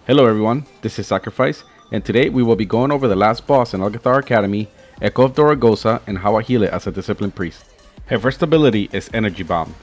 Hello everyone, this is Sacrifice, and today we will be going over the last boss in Algeth'ar Academy, Echo of Doragosa, and how I heal it as a Disciplined Priest. Her first ability is Energy Bomb.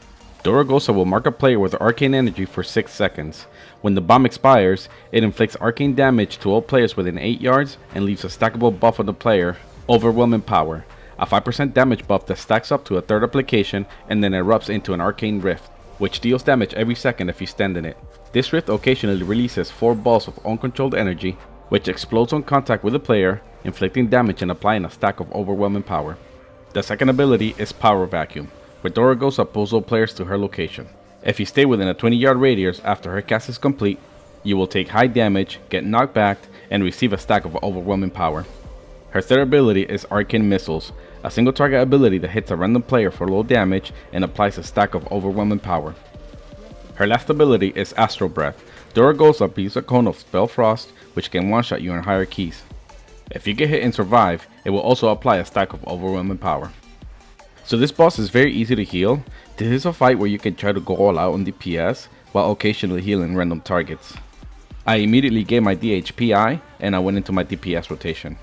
Doragosa will mark a player with arcane energy for 6 seconds. When the bomb expires, it inflicts arcane damage to all players within 8 yards and leaves a stackable buff on the player, Overwhelming Power, a 5% damage buff that stacks up to a third application and then erupts into an arcane rift, which deals damage every second if you stand in it. This rift occasionally releases 4 balls of uncontrolled energy, which explodes on contact with the player, inflicting damage and applying a stack of overwhelming power. The second ability is Power Vacuum, where Doragosa pulls all players to her location. If you stay within a 20-yard radius after her cast is complete, you will take high damage, get knocked back, and receive a stack of overwhelming power. Her third ability is Arcane Missiles, a single target ability that hits a random player for low damage and applies a stack of overwhelming power. Her last ability is Astral Breath. Doragosa beats a cone of Spell Frost, which can one-shot you in higher keys. If you get hit and survive, it will also apply a stack of overwhelming power. So this boss is very easy to heal. This is a fight where you can try to go all out on DPS while occasionally healing random targets. I immediately gave my DHPI and I went into my DPS rotation.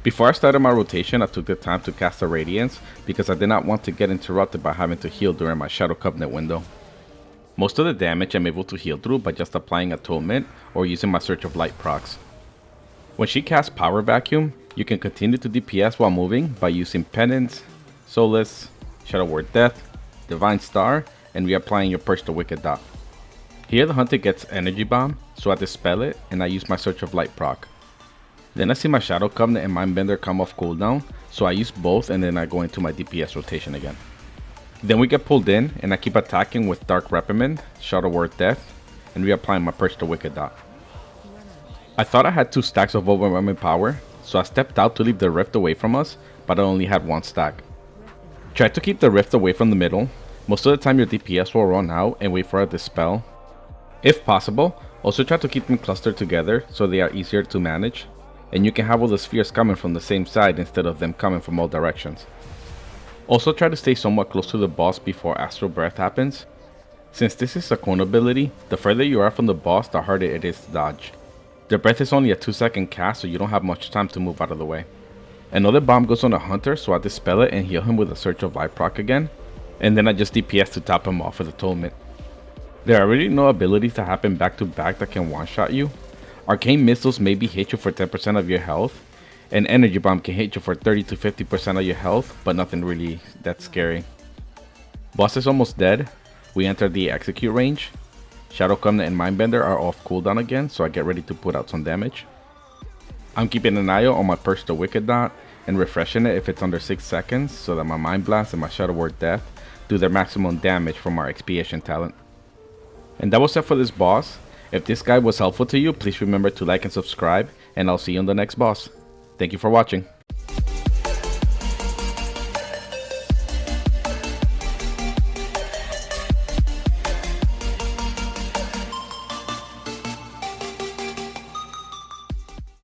Before I started my rotation, I took the time to cast a Radiance because I did not want to get interrupted by having to heal during my Shadow Covenant window. Most of the damage I'm able to heal through by just applying Atonement or using my Search of Light procs. When she casts Power Vacuum, you can continue to DPS while moving by using Penance, Solace, Shadow Word Death, Divine Star, and reapplying your Purge the Wicked Dot. Here the hunter gets Energy Bomb, so I dispel it and I use my Search of Light proc. Then I see my Shadow Covenant and Mindbender come off cooldown, so I use both and then I go into my DPS rotation again. Then we get pulled in and I keep attacking with Dark Reprimand, Shadow Word Death, and reapplying my Purge the Wicked Dot. I thought I had 2 stacks of overwhelming power, so I stepped out to leave the rift away from us, but I only had 1 stack. Try to keep the rift away from the middle. Most of the time your DPS will run out and wait for a dispel. If possible, also try to keep them clustered together so they are easier to manage, and you can have all the spheres coming from the same side instead of them coming from all directions. Also try to stay somewhat close to the boss before Astral Breath happens. Since this is a cone ability, the further you are from the boss, the harder it is to dodge. The breath is only a 2-second cast, so you don't have much time to move out of the way. Another bomb goes on the hunter, so I dispel it and heal him with a Search of Light proc again, and then I just DPS to top him off with Atonement. There are really no abilities that happen back to back that can one-shot you. Arcane Missiles maybe hit you for 10% of your health, and Energy Bomb can hit you for 30 to 50% of your health, but nothing really that scary. Boss is almost dead. We enter the execute range. Shadow Covenant and Mindbender are off cooldown again, so I get ready to put out some damage. I'm keeping an eye out on my Purge the Wicked Dot and refreshing it if it's under 6 seconds so that my Mind Blast and my Shadow Word Death do their maximum damage from our Expiation talent. And that was it for this boss. If this guide was helpful to you, please remember to like and subscribe, and I'll see you on the next boss. Thank you for watching.